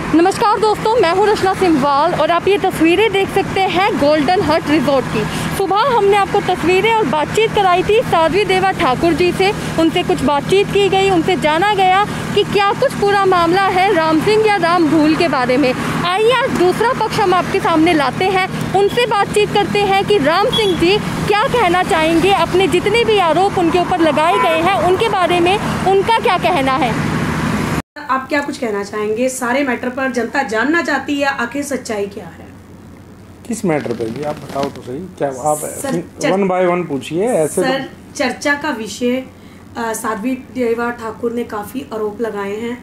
नमस्कार दोस्तों, मैं हूं रचना सिंहवाल और आप ये तस्वीरें देख सकते हैं गोल्डन हट रिजॉर्ट की। सुबह हमने आपको तस्वीरें और बातचीत कराई थी साध्वी देवा ठाकुर जी से। उनसे कुछ बातचीत की गई, उनसे जाना गया कि क्या कुछ पूरा मामला है राम सिंह या राम भूल के बारे में। आइए आज दूसरा पक्ष हम आपके सामने लाते हैं, उनसे बातचीत करते हैं कि राम सिंह जी क्या कहना चाहेंगे, अपने जितने भी आरोप उनके ऊपर लगाए गए हैं उनके बारे में उनका क्या कहना है। आप क्या कुछ कहना चाहेंगे? सारे मैटर पर जनता जानना चाहती है, आखिर सच्चाई क्या है? किस मैटर पे जी आप बताओ तो सही। क्या आप वन बाय वन पूछिए ऐसे। सर चर्चा का विषय साध्वी देवा ठाकुर ने काफ़ी आरोप लगाए हैं,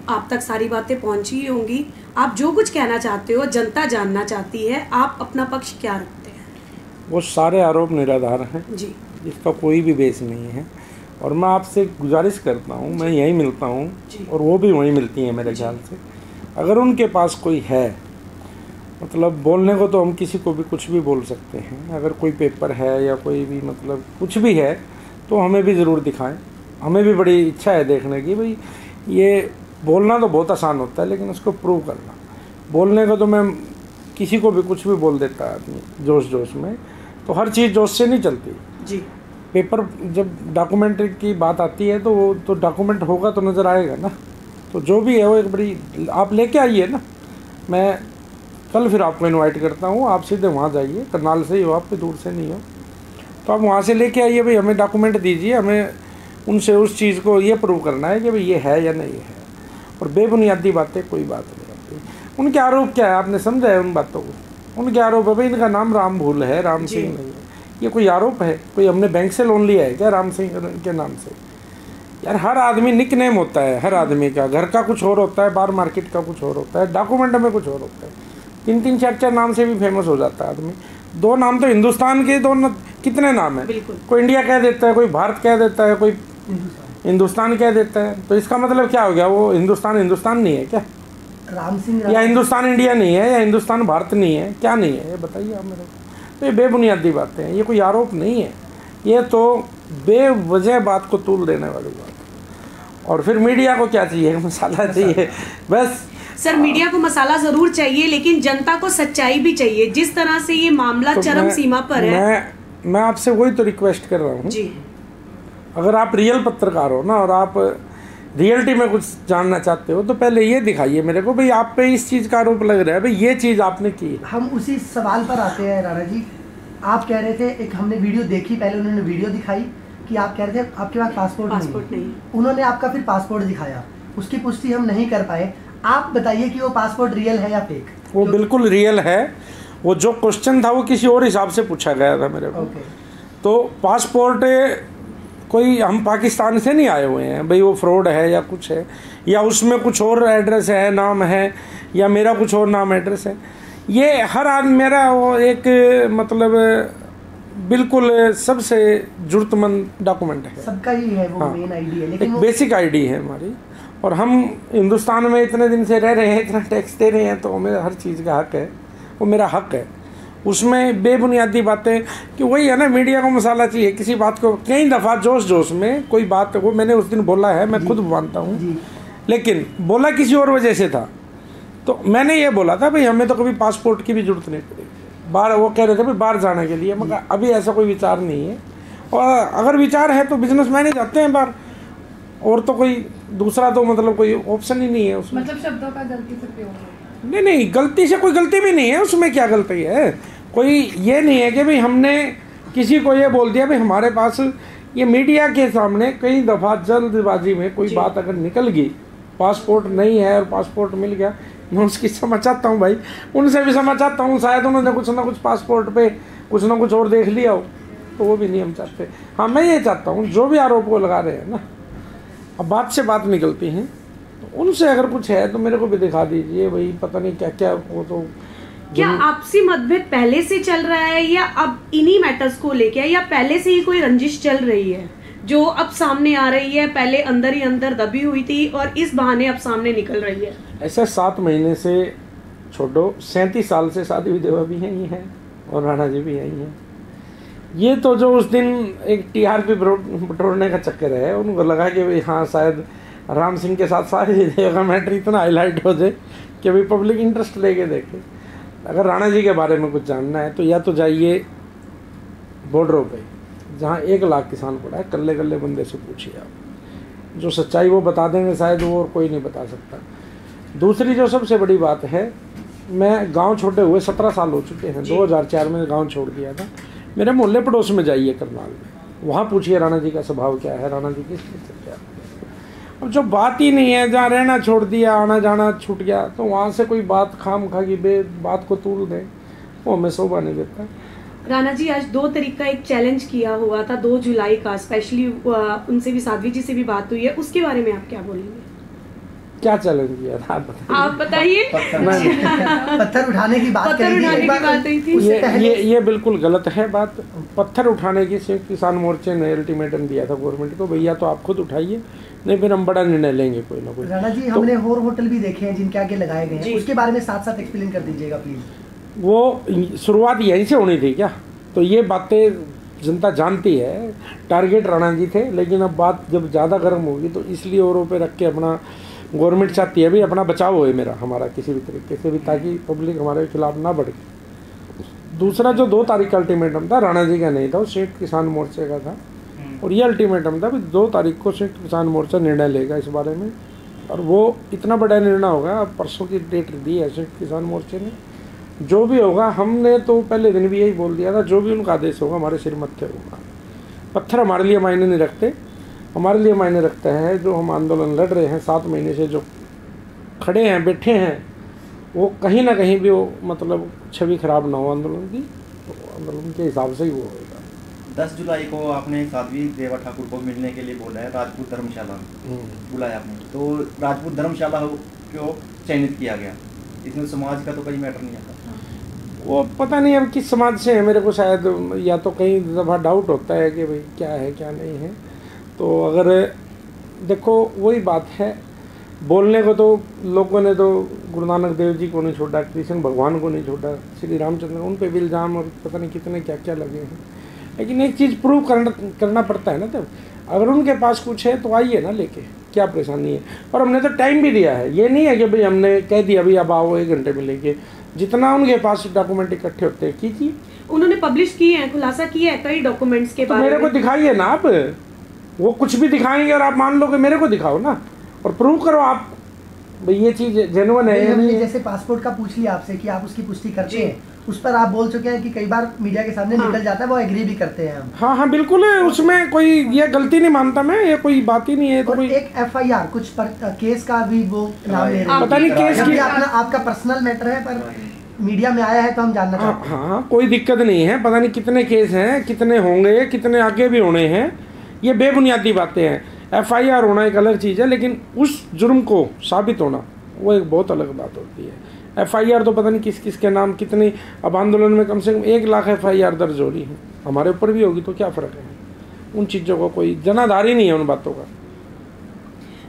आप तक सारी बातें पहुंची होंगी। आप जो कुछ कहना चाहते हो जनता जानना चाहती है, आप अपना पक्ष क्या रखते हैं? वो सारे आरोप निराधार हैं जी, जिसका कोई भी बेस नहीं है। और मैं आपसे गुजारिश करता हूँ, मैं यहीं मिलता हूँ और वो भी वहीं मिलती हैं मेरे ख्याल से। अगर उनके पास कोई है, मतलब बोलने को तो हम किसी को भी कुछ भी बोल सकते हैं। अगर कोई पेपर है या कोई भी मतलब कुछ भी है तो हमें भी ज़रूर दिखाएं। हमें भी बड़ी इच्छा है देखने की। भाई ये बोलना तो बहुत आसान होता है लेकिन उसको प्रूव करना, बोलने को तो मैं किसी को भी कुछ भी बोल देता है आदमी जोश जोश में, तो हर चीज़ जोश से नहीं चलती जी। पेपर जब डॉक्यूमेंट की बात आती है तो वो तो डॉक्यूमेंट होगा तो नज़र आएगा ना। तो जो भी है वो एक बड़ी आप लेके आइए ना। मैं कल फिर आपको इनवाइट करता हूँ, आप सीधे वहाँ जाइए, करनाल से ही हो आप, कोई दूर से नहीं हो, तो आप वहाँ से लेके आइए। भाई हमें डॉक्यूमेंट दीजिए, हमें उनसे उस चीज़ को ये प्रूव करना है कि भाई ये है या नहीं है। और बेबुनियादी बातें कोई बात नहीं आती। उनके आरोप क्या है आपने समझा है उन बातों को? उनके आरोप है भाई इनका नाम राम भूल है, राम सिंह नहीं है। ये कोई आरोप है? कोई हमने बैंक से लोन लिया है क्या राम सिंह के नाम से? यार हर आदमी निक नेम होता है, हर आदमी का घर का कुछ और होता है, बार मार्केट का कुछ और होता है, डॉक्यूमेंट में कुछ और होता है। 3-3 4-4 नाम से भी फेमस हो जाता है आदमी। 2 नाम तो हिंदुस्तान के, 2 कितने नाम है? कोई इंडिया कह देता है, कोई भारत कह देता है, कोई हिंदुस्तान कह देता है। तो इसका मतलब क्या हो गया? वो हिंदुस्तान नहीं है क्या? राम सिंह या हिंदुस्तान इंडिया नहीं है, या हिंदुस्तान भारत नहीं है, क्या नहीं है ये बताइए आप मेरे को। तो ये बेबुनियादी बातें हैं, ये कोई आरोप नहीं है, ये तो बेवजह बात को तूल देने वाली बात है। और फिर मीडिया को क्या चाहिए? मसाला चाहिए बस। सर मीडिया को मसाला जरूर चाहिए लेकिन जनता को सच्चाई भी चाहिए। जिस तरह से ये मामला तो चरम सीमा पर है, मैं आपसे वही तो रिक्वेस्ट कर रहा हूँ जी। अगर आप रियल पत्रकार हो ना और आप रियलिटी में कुछ जानना चाहते हो तो पहले ये दिखाइए मेरे को, भाई आप पे इस चीज़ का आरोप लग रहा है, भाई ये चीज़ आपने की। हम उसी सवाल पर आते हैं राणा जी। आप कह रहे थे, एक हमने वीडियो देखी, पहले उन्होंने वीडियो दिखाई कि आप कह रहे थे आपके पास पासपोर्ट नहीं। उन्होंने आपका फिर पासपोर्ट दिखाया, उसकी पुष्टि हम नहीं कर पाए। आप बताइए कि वो पासपोर्ट रियल है या फेक? वो बिल्कुल रियल है। वो जो क्वेश्चन था वो किसी और हिसाब से पूछा गया था मेरे को। तो पासपोर्ट कोई हम पाकिस्तान से नहीं आए हुए हैं भाई, वो फ्रॉड है या कुछ है, या उसमें कुछ और एड्रेस है, नाम है, या मेरा कुछ और नाम एड्रेस है। ये हर आदमी मेरा वो एक मतलब बिल्कुल सबसे जरूरतमंद डॉक्यूमेंट है, सबका ही है वो। मेन आईडी है, लेकिन एक बेसिक आईडी है हमारी। और हम हिंदुस्तान में इतने दिन से रह रहे हैं, इतना टैक्स दे रहे हैं, तो हमें हर चीज़ का हक है, वो मेरा हक है। उसमें बेबुनियादी बातें कि वही है ना, मीडिया को मसाला चाहिए किसी बात को। कई दफ़ा जोश जोश में कोई बात, वो मैंने उस दिन बोला है, मैं खुद मानता हूँ, लेकिन बोला किसी और वजह से था। तो मैंने ये बोला था भाई हमें तो कभी पासपोर्ट की भी जरूरत नहीं पड़ेगी बाहर। वो कह रहे थे भाई बाहर जाने के लिए, मगर अभी ऐसा कोई विचार नहीं है। और अगर विचार है तो बिजनेसमैन ही जाते हैं बाहर, और तो कोई दूसरा तो मतलब कोई ऑप्शन ही नहीं है उसमें। मतलब शब्दों का गलती से प्रयोग? नहीं, गलती से कोई गलती भी नहीं है उसमें, क्या गलती है? कोई ये नहीं है कि भाई हमने किसी को ये बोल दिया। भाई हमारे पास ये मीडिया के सामने कई दफ़ा जल्दबाजी में कोई बात अगर निकल गई, पासपोर्ट नहीं है और पासपोर्ट मिल गया, मैं उसकी समझ चाहता हूँ भाई, उनसे भी समझ चाहता हूँ। शायद उन्होंने कुछ ना कुछ पासपोर्ट पे कुछ ना कुछ और देख लिया हो, तो वो भी नहीं हम चाहते। हाँ, मैं ये चाहता हूँ जो भी आरोप वो लगा रहे हैं ना, अब बात से बात निकलती हैं, तो उनसे अगर कुछ है तो मेरे को भी दिखा दीजिए। भाई पता नहीं क्या क्या वो तो। क्या आपसी मतभेद पहले से चल रहा है या अब इन्हीं मैटर्स को लेके, या पहले से ही कोई रंजिश चल रही है जो अब सामने आ रही है? पहले अंदर ही अंदर दबी हुई थी और इस बहाने अब सामने निकल रही है। ऐसा 7 महीने से छोड़ो, 37 साल से साध्वी देवा भी यही हैं और राणा जी भी यही हैं। ये तो जो उस दिन एक टीआरपी बटोरने का चक्कर है, उनको लगा कि भाई हाँ शायद राम सिंह के साथ सारी का मैटर इतना हाईलाइट हो जाए कि अभी पब्लिक इंटरेस्ट लेके देखे। अगर राणा जी के बारे में कुछ जानना है तो या तो जाइए बॉर्डरों पे जहाँ 1 लाख किसान पड़ा है, कल्ले कल्ले बंदे से पूछिए आप, जो सच्चाई वो बता देंगे शायद वो और कोई नहीं बता सकता। दूसरी जो सबसे बड़ी बात है, मैं गांव छोटे हुए 17 साल हो चुके हैं, 2004 में गांव छोड़ दिया था। मेरे मोहल्ले पड़ोस में जाइए करनाल में, वहाँ पूछिए राणा जी का स्वभाव क्या है, राणा जी किस चीज़ से क्या है। अब जो बात ही नहीं है, जहाँ रहना छोड़ दिया, आना जाना छूट गया, तो वहाँ से कोई बात खाम खा की बात को तूल दे, वो हमें शोभा नहीं देता। राणा जी आज 2 तारीख का एक चैलेंज किया हुआ था, 2 जुलाई का, स्पेशली उनसे भी, साध्वी जी से भी बात हुई है, उसके बारे में आप क्या बोलेंगे? क्या चैलेंज किया था आप बताइए। पत्थर उठाने की बात हुई थी। ये बिल्कुल गलत है बात। पत्थर उठाने की सिर्फ किसान मोर्चे ने अल्टीमेटम दिया था गवर्नमेंट को, भैया तो आप खुद उठाइए, नहीं फिर हम बड़ा निर्णय लेंगे कोई ना कोई। राणा जी हमने और होटल भी देखे हैं जिनके आगे लगाए गए हैं, उसके बारे में साथ साथ एक्सप्लेन कर दीजिएगा प्लीज। वो शुरुआत यहीं से होनी थी क्या? तो ये बातें जनता जानती है, टारगेट राणा जी थे, लेकिन अब बात जब ज़्यादा गर्म होगी तो इसलिए औरों पे रख के अपना गवर्नमेंट चाहती है भी अपना बचाव होए मेरा, हमारा किसी भी तरीके से भी, ताकि पब्लिक हमारे खिलाफ ना बढ़े। दूसरा जो 2 तारीख का अल्टीमेटम था, राणा जी का नहीं था, वो संयुक्त किसान मोर्चे का था, और ये अल्टीमेटम था कि 2 तारीख को संयुक्त किसान मोर्चा निर्णय लेगा इस बारे में, और वो इतना बड़ा निर्णय होगा। अब परसों की डेट दी है संयुक्त किसान मोर्चे ने, जो भी होगा, हमने तो पहले दिन भी यही बोल दिया था, जो भी उनका आदेश होगा हमारे सिर मत्थे होगा। पत्थर हमारे लिए मायने नहीं रखते, हमारे लिए मायने रखते हैं जो हम आंदोलन लड़ रहे हैं 7 महीने से, जो खड़े हैं बैठे हैं, वो कहीं ना कहीं भी वो मतलब छवि खराब ना हो आंदोलन की, तो आंदोलन के हिसाब से ही वो होगा। 10 जुलाई को आपने साध्वी देवा ठाकुर को मिलने के लिए बोला है, राजपूत धर्मशाला बुलाया आपने, तो राजपूत धर्मशाला को चयनित किया गया, इसमें समाज का तो कोई मैटर नहीं आता। वो पता नहीं अब किस समाज से है, मेरे को शायद या तो कई दफ़ा डाउट होता है कि भाई क्या है क्या नहीं है। तो अगर देखो वही बात है, बोलने को तो लोगों ने तो गुरु नानक देव जी को नहीं छोड़ा, कृष्ण भगवान को नहीं छोड़ा, श्री रामचंद्र, उन पे भी इल्ज़ाम और पता नहीं कितने क्या क्या लगे हैं। लेकिन एक चीज़ प्रूव करना पड़ता है ना, तब अगर उनके पास कुछ है तो आइए ना लेके, क्या परेशानी है। और हमने तो टाइम भी दिया है, ये नहीं है कि भाई हमने कह दिया भाई अब आओ 1 घंटे में लेके, जितना उनके पास डॉक्यूमेंट इकट्ठे होते हैं कीजिए। उन्होंने पब्लिश किए हैं, खुलासा किया है कई डॉक्यूमेंट्स के बारे में। मेरे को दिखाइए ना आप, वो कुछ भी दिखाएंगे और आप मान लो कि मेरे को दिखाओ ना, और प्रूव करो आप भाई ये चीज़ जेन्युइन है। हमने जैसे पासपोर्ट का पूछ लिया आपसे कि आप उसकी पुष्टि करते हैं, उस पर आप बोल चुके हैं कि कई बार मीडिया के सामने निकल जाता है, वो एग्री भी करते हैं हम। हाँ बिल्कुल है, उसमें कोई ये गलती नहीं मानता मैं, ये कोई बात ही नहीं है। तो कोई एक FIR कुछ केस का भी वो नाम ले रहे हैं, पता नहीं केस की, आपका पर्सनल मैटर है पर मीडिया में आया है तो हम जानना चाहते हैं। हाँ कोई दिक्कत नहीं है, पता नहीं कितने केस हैं, कितने होंगे, कितने आगे भी होने हैं, ये बेबुनियादी बातें हैं। FIR होना एक अलग चीज़ है, लेकिन उस जुर्म को साबित होना वो एक बहुत अलग बात होती है। FIR तो पता नहीं किस किस के नाम कितनी, अब आंदोलन में कम से कम 1 लाख FIR दर्ज हो रही है, हमारे ऊपर भी होगी तो क्या फ़र्क है। उन चीज़ों को कोई जनाधार ही नहीं है उन बातों का।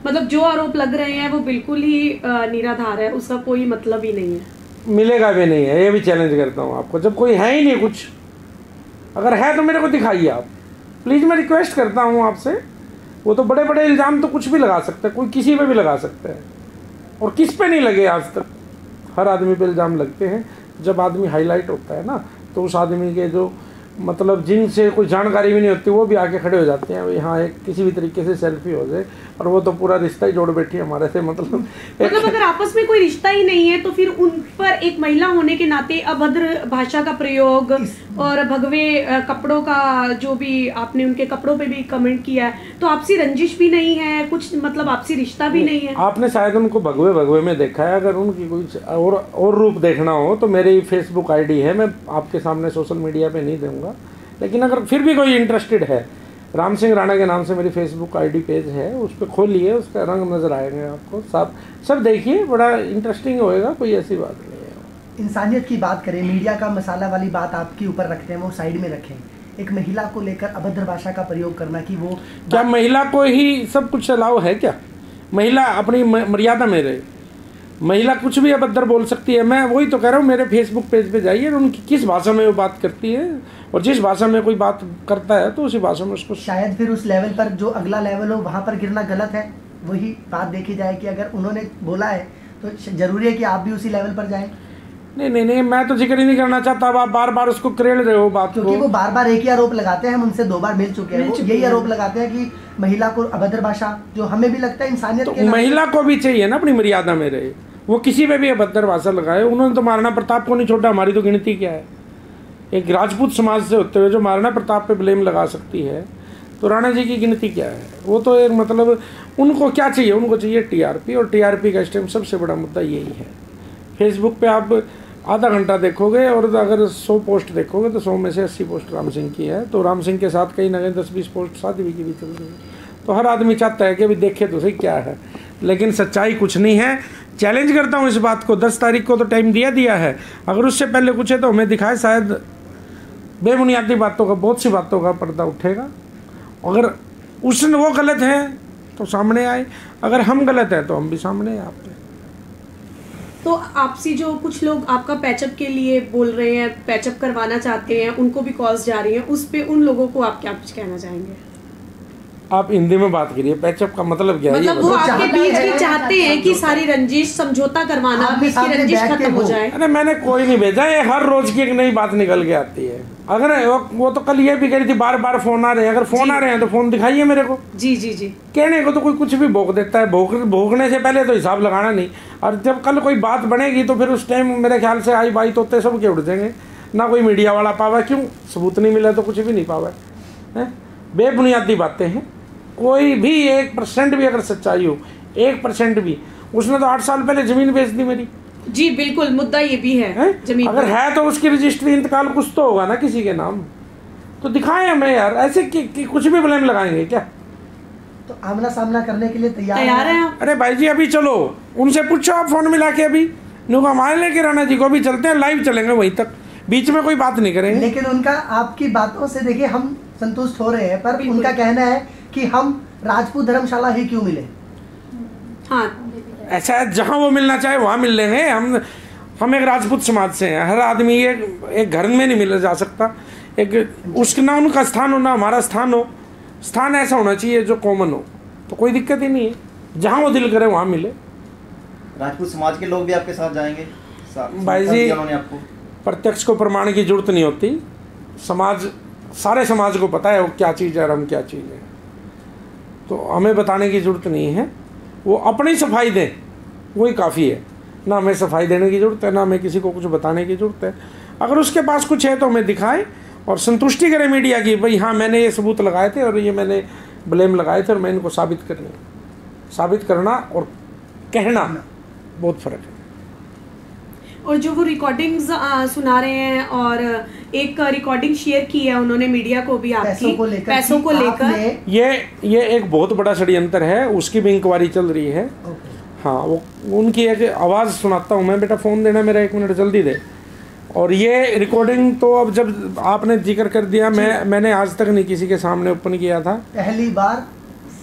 मतलब जो आरोप लग रहे हैं वो बिल्कुल ही निराधार है, उसका कोई मतलब ही नहीं है, मिलेगा भी नहीं है, ये भी चैलेंज करता हूँ आपको। जब कोई है ही नहीं कुछ, अगर है तो मेरे को दिखाइए आप प्लीज़, मैं रिक्वेस्ट करता हूँ आपसे। वो तो बड़े बड़े इल्ज़ाम तो कुछ भी लगा सकते हैं, कोई किसी पे भी लगा सकते हैं, और किस पे नहीं लगे आज तक, हर आदमी पे इल्ज़ाम लगते हैं। जब आदमी हाईलाइट होता है ना, तो उस आदमी के जो मतलब जिनसे कोई जानकारी भी नहीं होती वो भी आके खड़े हो जाते हैं, यहाँ एक किसी भी तरीके से सेल्फी हो जाए, और वो तो पूरा रिश्ता ही जोड़ बैठी है हमारे से। मतलब अगर आपस में कोई रिश्ता ही नहीं है तो फिर उन पर एक महिला होने के नाते अभद्र भाषा का प्रयोग और भगवे कपड़ों का, जो भी आपने उनके कपड़ों पे भी कमेंट किया है, तो आपसी रंजिश भी नहीं है कुछ, मतलब आपसी रिश्ता भी नहीं है। आपने शायद उनको भगवे भगवे में देखा है, अगर उनकी कोई और रूप देखना हो तो मेरी फेसबुक ID है, मैं आपके सामने सोशल मीडिया पे नहीं दूंगा, लेकिन अगर फिर भी कोई इंटरेस्टेड है, राम सिंह राणा के नाम से मेरी फेसबुक ID पेज है, उस पर खोलिए, उसका रंग नज़र आएंगे आपको, सब देखिए, बड़ा इंटरेस्टिंग होएगा, कोई ऐसी बात नहीं है। इंसानियत की बात करें, मीडिया का मसाला वाली बात आपके ऊपर रखते हैं, वो साइड में रखें। एक महिला को लेकर अभद्र भाषा का प्रयोग करना कि वो क्या महिला को ही सब कुछ अलाउ है क्या? महिला अपनी मर्यादा में रहे, महिला कुछ भी अभद्र बोल सकती है। मैं वही तो कह रहा हूँ, मेरे फेसबुक पेज पे जाइए, उनकी किस भाषा में वो बात करती है, और जिस भाषा में कोई बात करता है तो उसी भाषा में उसको, शायद फिर उस लेवल पर जो अगला लेवल हो वहाँ पर गिरना गलत है। वही बात देखी जाए कि अगर उन्होंने बोला है तो जरूरी है कि आप भी उसी लेवल पर जाएं। नहीं, मैं तो जिक्र ही नहीं करना चाहता। अब आप बार बार उसको क्रेड़ रहे हो बात को, क्योंकि वो बार बार एक ही आरोप लगाते हैं। हम उनसे 2 बार मिल चुके हैं, वो यही आरोप लगाते हैं कि महिला को अभद्र भाषा, जो हमें भी लगता है इंसानियत तो के महिला को भी चाहिए ना अपनी मर्यादा में रहे। वो किसी पे भी अभद्र भाषा लगाए, उन्होंने तो महाराणा प्रताप को नहीं छोड़ा, हमारी तो गिनती क्या है। एक राजपूत समाज से होते हुए जो महाराणा प्रताप पे ब्लेम लगा सकती है, तो राणा जी की गिनती क्या है। वो तो एक मतलब उनको क्या चाहिए, उनको चाहिए टीआरपी, और टीआरपी का इस टाइम सबसे बड़ा मुद्दा यही है। फेसबुक पे आप आधा घंटा देखोगे और अगर 100 पोस्ट देखोगे तो 100 में से 80 पोस्ट राम सिंह की है। तो राम सिंह के साथ कहीं ना कहीं 10-20 पोस्ट साध्वी की भी चल रही है। तो हर आदमी चाहता है कि अभी देखे तो सही क्या है, लेकिन सच्चाई कुछ नहीं है। चैलेंज करता हूँ इस बात को, 10 तारीख को तो टाइम दिया है, अगर उससे पहले कुछ है तो हमें दिखाए, शायद बेबुनियादी बातों का, बहुत सी बातों का पर्दा उठेगा। अगर उसने वो गलत है तो सामने आए, अगर हम गलत हैं तो हम भी सामने आए आपके। तो आपसी जो कुछ लोग आपका पैचअप के लिए बोल रहे हैं, पैचअप करवाना चाहते हैं, उनको भी कॉल्स जा रही हैं, उस पे उन लोगों को आप क्या कुछ कहना चाहेंगे? आप हिंदी में बात करिए, पैचअप का मतलब क्या है? मतलब वो आपके बीच भी चाहते हैं कि सारी रंजिश समझौता करवाना, बीच की रंजिश खत्म हो जाए। अरे मैंने कोई नहीं भेजा, ये हर रोज की एक नई बात निकल के आती है। अगर वो तो कल ये भी कह रही थी बार बार फोन आ रहे हैं, अगर फोन आ रहे हैं तो फोन दिखाइए मेरे को। जी। कहने को तो कोई कुछ भी भोग देता है, भोगने से पहले तो हिसाब लगाना नहीं। और जब कल कोई बात बनेगी तो फिर उस टाइम मेरे ख्याल से आई बाई तोते सब के उड़ जाएंगे, ना कोई मीडिया वाला पावा। क्यों? सबूत नहीं मिला तो कुछ भी नहीं पावा है। बेबुनियादी बातें हैं। कोई भी 1% भी अगर सच्चाई हो, 1% भी, उसने तो 8 साल पहले जमीन बेच दी मेरी। जी बिल्कुल, मुद्दा ये भी है जमीन अगर है तो उसकी रजिस्ट्री इंतकाल कुछ तो होगा ना किसी के नाम, तो दिखाएं हमें यार। ऐसे कि कुछ भी ब्लेम लगाएंगे क्या? तो आमना सामना करने के लिए तैयार हैं आप? अरे भाई जी अभी चलो उनसे पूछो आप फोन मिला के, अभी मान लेके राणा जी को भी चलते हैं, लाइव चलेंगे वहीं तक, बीच में कोई बात नहीं करेंगे। लेकिन उनका आपकी बातों से देखिए हम संतुष्ट हो रहे हैं, पर उनका कहना है कि हम राजपूत धर्मशाला ही क्यों मिले। हाँ ऐसा है, जहाँ वो मिलना चाहे वहाँ मिल लेंगे। हम एक राजपूत समाज से हैं, हर आदमी एक घर में नहीं मिल जा सकता। एक उसका ना उनका स्थान हो ना हमारा स्थान हो, स्थान ऐसा होना चाहिए जो कॉमन हो, तो कोई दिक्कत ही नहीं है। जहाँ वो दिल करे वहाँ मिले। राजपूत समाज के लोग भी आपके साथ जाएंगे? भाई जी आपको प्रत्यक्ष को प्रमाण की जरूरत नहीं होती। समाज, सारे समाज को पता है वो क्या चीज़ है और हम क्या चीज़ है, तो हमें बताने की जरूरत नहीं है। वो अपनी सफाई दें, वही काफ़ी है। ना हमें सफाई देने की ज़रूरत है, ना हमें किसी को कुछ बताने की ज़रूरत है। अगर उसके पास कुछ है तो हमें दिखाए और संतुष्टि करें मीडिया की, भाई हाँ मैंने ये सबूत लगाए थे और ये मैंने ब्लेम लगाए थे और मैं इनको साबित करना और कहना बहुत फ़र्क है। और जो वो रिकॉर्डिंग्स सुना रहे हैं और एक रिकॉर्डिंग शेयर की है उन्होंने मीडिया को भी आपकी पैसों को लेकर, ये एक बहुत बड़ा षड्यंत्र है, उसकी भी इंक्वायरी चल रही है। हाँ वो उनकी एक आवाज़ सुनाता हूँ मैं, बेटा फ़ोन देना मेरा, 1 मिनट जल्दी दे। और ये रिकॉर्डिंग तो अब जब आपने जिक्र कर दिया, मैंने आज तक नहीं किसी के सामने ओपन किया था, पहली बार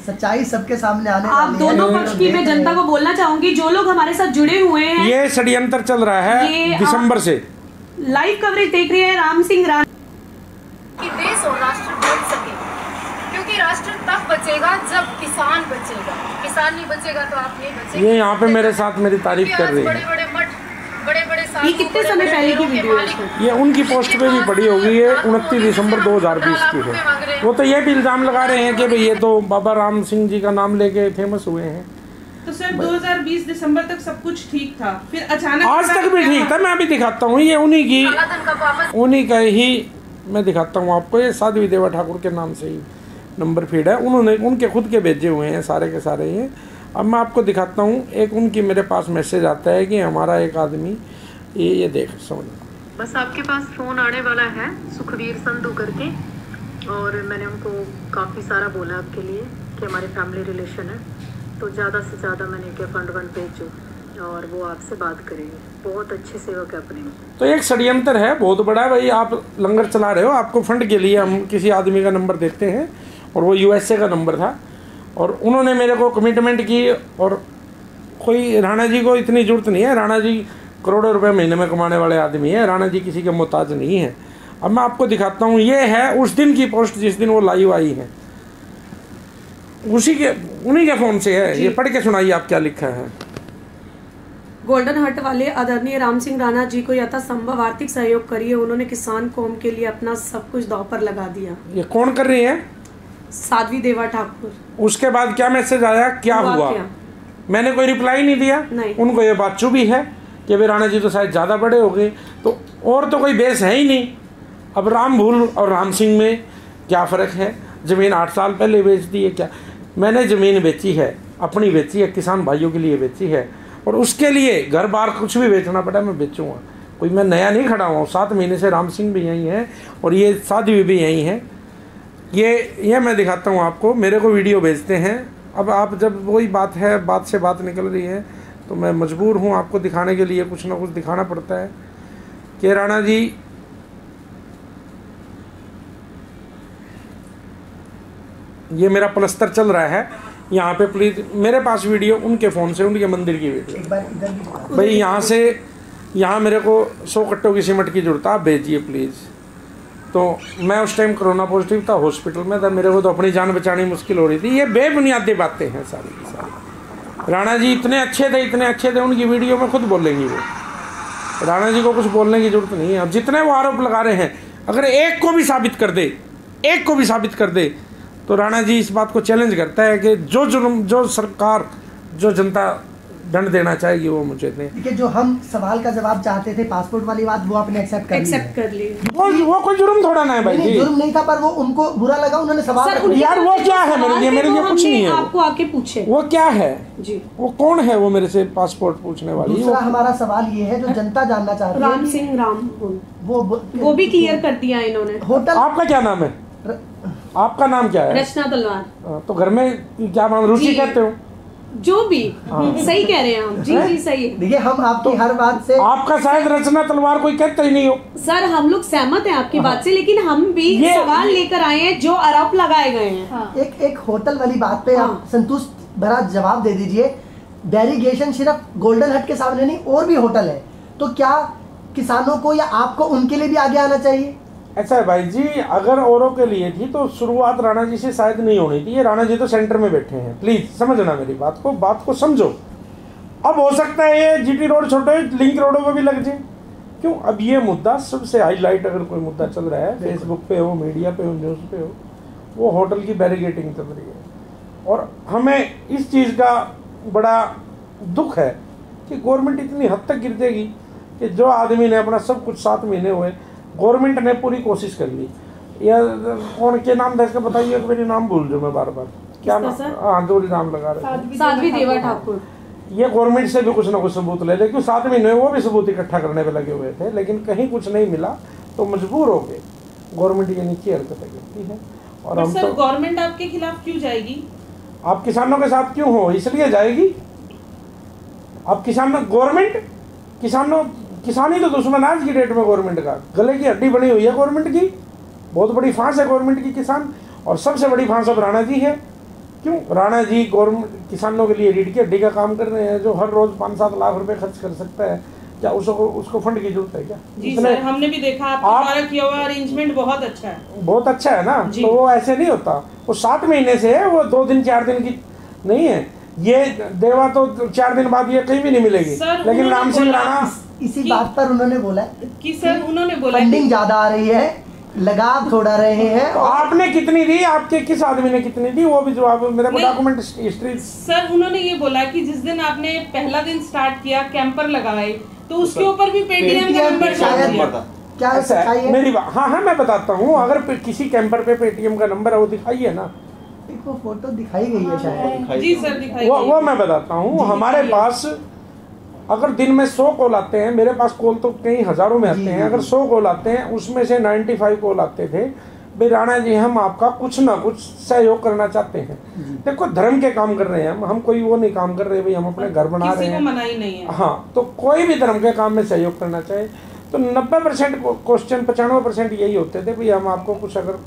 सच्चाई सबके सामने आने आप दोनों पक्ष की मैं जनता को बोलना चाहूंगी, जो लोग हमारे साथ जुड़े हुए हैं, ये षड्यंत्र चल रहा है दिसंबर से। लाइव कवरेज देख रहे हैं राम सिंह राणा कि देश और राष्ट्र बच सके, क्योंकि राष्ट्र तब बचेगा जब किसान बचेगा। किसान नहीं बचेगा तो आप नहीं बचेंगे। ये यहाँ पे मेरे साथ मेरी तारीफ कर रही है। बड़े-बड़े मठ, बड़े-बड़े ये कितने समय पहले की वीडियो है? ये उनकी पोस्ट पे भी पड़ी होगी, ये 29 दिसंबर 2020 की है। वो तो ये भी इल्ज़ाम लगा रहे हैं कि भाई ये तो बाबा राम सिंह जी का नाम लेके फेमस हुए हैं। तो सर 2020 दिसंबर तक सब कुछ ठीक था, फिर अचानक आज तक भी ठीक था। मैं अभी दिखाता हूँ, ये उन्हीं का ही मैं दिखाता हूँ आपको। ये साध्वी देवा ठाकुर के नाम से ही नंबर फीड है, उन्होंने उनके खुद के भेजे हुए हैं सारे के सारे। ये अब मैं आपको दिखाता हूँ, एक उनकी मेरे पास मैसेज आता है कि हमारा एक आदमी ये देख समझ, बस आपके पास फ़ोन आने वाला है सुखवीर संधू करके, और मैंने उनको काफ़ी सारा बोला आपके लिए कि हमारे फैमिली रिलेशन है, तो ज़्यादा से ज़्यादा मैंने क्या फंड भेजो और वो आपसे बात करेंगे। बहुत अच्छे सेवक है अपने। तो एक षड्यंत्र है बहुत बड़ा है भाई। आप लंगर चला रहे हो, आपको फंड के लिए हम किसी आदमी का नंबर देते हैं और वो USA का नंबर था, और उन्होंने मेरे को कमिटमेंट की। और कोई राणा जी को इतनी ज़रूरत नहीं है, राणा जी करोड़ों रुपए महीने में कमाने वाले आदमी है, राणा जी किसी के मोहताज नहीं है। अब मैं आपको दिखाता हूँ, ये है उस दिन की पोस्ट जिस दिन वो लाइव आई है। उन्हीं के फ़ोन से है। ये पढ़ के सुनाइए आप क्या लिखा है। गोल्डन हट वाले आदरणीय राम सिंह राणा जी को यथासंभव आर्थिक सहयोग करिए। उन्होंने किसान कौम के लिए अपना सब कुछ दांव पर लगा दिया। ये कौन कर रही है? साध्वी देवा ठाकुर। उसके बाद क्या मैसेज आया, क्या हुआ? मैंने कोई रिप्लाई नहीं दिया। नहीं। उनको ये बात चुभी है कि भाई राणा जी तो शायद ज़्यादा बड़े हो गए, तो और तो कोई बेस है ही नहीं। अब राम भूल और राम सिंह में क्या फ़र्क है? ज़मीन 8 साल पहले बेच दी है क्या? मैंने ज़मीन बेची है, अपनी बेची है, किसान भाइयों के लिए बेची है, और उसके लिए घर बार कुछ भी बेचना पड़ा मैं बेचूँगा। कोई मैं नया नहीं खड़ा हुआ हूँ। 7 महीने से राम सिंह भी यहीं हैं और ये साध्वी भी यहीं हैं। ये मैं दिखाता हूँ आपको, मेरे को वीडियो भेजते हैं। अब आप जब वही बात है, बात से बात निकल रही है, तो मैं मजबूर हूँ आपको दिखाने के लिए, कुछ ना कुछ दिखाना पड़ता है कि राणा जी ये मेरा प्लस्तर चल रहा है यहाँ पे। प्लीज़ मेरे पास वीडियो उनके फ़ोन से, उनके मंदिर की वीडियो। भाई यहाँ से यहाँ मेरे को 100 कट्टों की सीमेंट की जरूरत है, आप भेजिए प्लीज़। तो मैं उस टाइम कोरोना पॉजिटिव था, हॉस्पिटल में था, मेरे को तो अपनी जान बचानी मुश्किल हो रही थी। ये बेबुनियादी बातें हैं सारी की सारी। राणा जी इतने अच्छे थे, उनकी वीडियो में खुद बोलेंगी वो। राणा जी को कुछ बोलने की जरूरत नहीं है। अब जितने वो आरोप लगा रहे हैं, अगर एक को भी साबित कर दे तो राणा जी इस बात को चैलेंज करता है कि जो जुर्म, जो सरकार, जो जनता दंड देना चाहेगी वो मुझे दें। देखिए, जो हम सवाल का जवाब चाहते थे पासपोर्ट वाली बात, वो आपने एक्सेप्ट कर ली। वो कोई जुर्म थोड़ा ना है भाई जी। जुर्म नहीं था, पर वो उनको बुरा लगा, उन्होंने सवाल। यार वो क्या है मेरे लिए कुछ नहीं है। आपको आके पूछे वो क्या है जी, वो कौन है वो मेरे से पासपोर्ट पूछने वाली? दूसरा हमारा सवाल ये है जो जनता जानना चाहती है। राम सिंह राम वो भी क्लियर कर दिया इन्होंने। होटल, आपका क्या नाम है? आपका नाम क्या है? रचना तलवार। तो घर में क्या नाम, रुचि कहते हो? जो भी सही कह रहे हैं हम। जी सही है। देखिए, हम आपकी हर बात से, आपका शायद रचना तलवार कोई कहता ही नहीं हो। सर हम लोग सहमत हैं आपकी बात से, लेकिन हम भी सवाल लेकर आए हैं जो आरोप लगाए गए हैं। एक होटल वाली बात पे आप संतुष्ट भरा जवाब दे दीजिए। डेलीगेशन सिर्फ गोल्डन हट के सामने नहीं, और भी होटल है, तो क्या किसानों को या आपको उनके लिए भी आगे आना चाहिए? ऐसा है भाई जी, अगर औरों के लिए थी तो शुरुआत राणा जी से शायद नहीं होनी थी। ये राणा जी तो सेंटर में बैठे हैं, प्लीज समझना मेरी बात को समझो। अब हो सकता है ये जीटी रोड छोटे लिंक रोडों पर भी लग जाए, क्यों? अब ये मुद्दा सबसे हाईलाइट, अगर कोई मुद्दा चल रहा है फेसबुक पे हो, मीडिया पे हो, न्यूज़ पे हो, वो होटल की बैरिकेटिंग चल रही है। और हमें इस चीज़ का बड़ा दुख है कि गवर्नमेंट इतनी हद तक गिर जाएगी कि जो आदमी ने अपना सब कुछ 7 महीने हुए, गवर्नमेंट ने पूरी कोशिश कर ली। या कौन के नाम था इसका बताइए, मेरे नाम भूल जो मैं बार क्या नाम, हाँ जो नाम लगा रहे, साध्वी देवा ठाकुर। ये गवर्नमेंट से भी कुछ ना कुछ सबूत ले ले, क्योंकि 7 महीने वो भी सबूत इकट्ठा करने पे लगे हुए थे, लेकिन कहीं कुछ नहीं मिला तो मजबूर हो गए। गवर्नमेंट ये नीचे हरकतें करती है। और हम तो गवर्नमेंट आपके खिलाफ क्यों जाएगी? आप किसानों के साथ क्यों हो, इसलिए जाएगी। अब गवर्नमेंट किसानी तो दुश्मन आज की डेट में गवर्नमेंट का, गले की हड्डी बनी हुई है गवर्नमेंट की, बहुत बड़ी फांस है गवर्नमेंट की किसान। और सबसे बड़ी फांस अब राणा जी है। क्यों? राणा जी गवर्नमेंट किसानों के लिए रीढ़ की हड्डी का काम कर रहे हैं, जो हर रोज 5-7 लाख रुपए खर्च कर सकता है। क्या उसको फंड की जरूरत है क्या? जी सर, हमने भी देखा आपका किया हुआ अरेंजमेंट बहुत अच्छा है। बहुत अच्छा है ना, तो वो ऐसे नहीं होता। वो 7 महीने से है, वो 2 दिन 4 दिन की नहीं है। ये देवा तो 4 दिन बाद ये कहीं भी नहीं मिलेगी। लेकिन राम सिंह राणा इसी बात पर उन्होंने बोला कि सर उन्होंने बोला फंडिंग ज्यादा आ रही है, लगाव छोड़ा रहे हैं। तो आपने कितनी दी, आपके किस आदमी ने कितनी दी, वो भी जवाब मेरे को डॉक्यूमेंट हिस्ट्री। सर उन्होंने ये बोला कि जिस दिन आपने पहला दिन स्टार्ट किया कैंपर लगाए, तो उसके ऊपर भी पेटीएम का नंबर शायद क्या है मेरी बात। हाँ मैं बताता हूँ, अगर किसी कैंपर पे पेटीएम का नंबर है वो दिखाइए ना। वो फोटो दिखाई गई है शायद। जी सर दिखाई। वो मैं बताता हूँ। हमारे पास अगर दिन में 100 कॉल आते हैं, मेरे पास कॉल तो कई हजारों में आते हैं, अगर 100 कॉल आते हैं उसमें से 95 कॉल आते थे भाई राणा जी हम आपका कुछ ना कुछ सहयोग करना चाहते हैं। देखो धर्म के काम कर रहे हैं हम कोई वो नहीं काम कर रहे भाई हम अपने घर बना रहे हैं, मनाही नहीं है। हाँ, तो कोई भी धर्म के काम में सहयोग करना चाहे तो 90% क्वेश्चन 95% यही होते थे भाई हम आपको कुछ अगर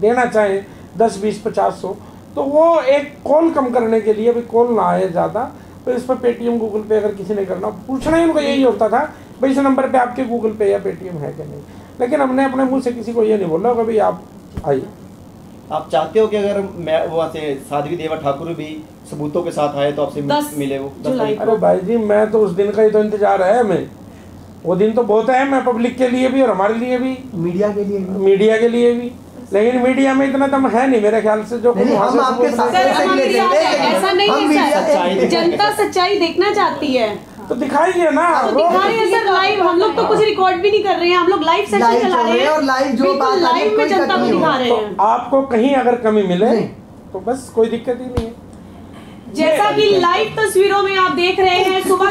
देना चाहें 10, 20, 50, 100, तो वो एक कॉल कम करने के लिए भाई कॉल ना आए ज़्यादा, तो इस पर पेटीएम गूगल पे अगर किसी ने करना पूछना ही उनको यही होता था भाई इस नंबर पे आपके गूगल पे या पेटीएम है कि नहीं। लेकिन हमने अपने मुंह से किसी को ये नहीं बोला कि भाई आप आइए, आप चाहते हो कि अगर मैं वहाँ से साध्वी देवा ठाकुर भी सबूतों के साथ आए तो आपसे 10 मिले वो? जुलाई। अरे भाई जी, मैं तो उस दिन का ही तो इंतजार है हमें। वो दिन तो बहुत अहम है पब्लिक के लिए भी और हमारे लिए भी, मीडिया के लिए भी। लेकिन मीडिया में इतना दम है नहीं मेरे ख्याल से जो नहीं, हम आपके साथ ऐसा नहीं है सर, जनता सच्चाई देखना चाहती है तो दिखाइए ना। दिखाइए सर लाइव, हम लोग तो कुछ रिकॉर्ड भी नहीं कर रहे हैं, हम लोग लाइव सेशन चला रहे हैं और लाइव जो बात लाइव में जनता को दिखा रहे हैं। तो आपको कहीं अगर कमी मिले तो बस कोई दिक्कत ही नहीं है। जैसा कि लाइव तस्वीरों में आप देख रहे हैं, सुबह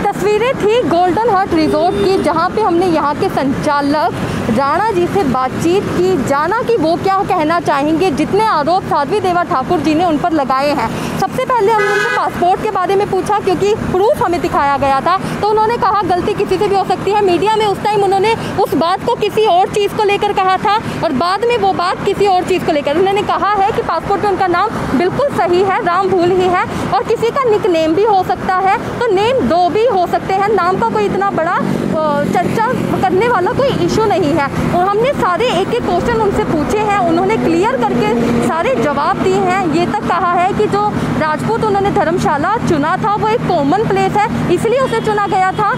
तस्वीरें थी गोल्डन हार्ट रिजॉर्ट की, जहां पे हमने यहां के संचालक राणा जी से बातचीत की, जाना कि वो क्या कहना चाहेंगे जितने आरोप साध्वी देवा ठाकुर जी ने उन पर लगाए हैं। सबसे पहले हमने उनसे पासपोर्ट के बारे में पूछा, क्योंकि प्रूफ हमें दिखाया गया था, तो उन्होंने कहा गलती किसी से भी हो सकती है। मीडिया में उस टाइम उन्होंने उस बात को किसी और चीज़ को लेकर कहा था और बाद में वो बात किसी और चीज़ को लेकर उन्होंने कहा है कि पासपोर्ट में उनका नाम बिल्कुल सही है, राम भूल ही है, और किसी का निक नेम भी हो सकता है, तो नेम 2 भी हो सकते हैं। नाम का कोई इतना बड़ा चर्चा करने वाला कोई इशू नहीं है। और हमने सारे एक एक क्वेश्चन उनसे पूछे हैं, उन्होंने क्लियर करके सारे जवाब दिए हैं। ये तक कहा है कि जो राजपूत उन्होंने धर्मशाला चुना था वो एक कॉमन प्लेस है, इसलिए उसे चुना गया था।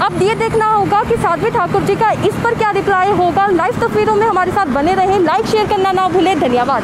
अब ये देखना होगा कि साध्वी ठाकुर जी का इस पर क्या रिप्लाई होगा। लाइव तस्वीरों में हमारे साथ बने रहें, लाइक शेयर करना ना भूलें। धन्यवाद।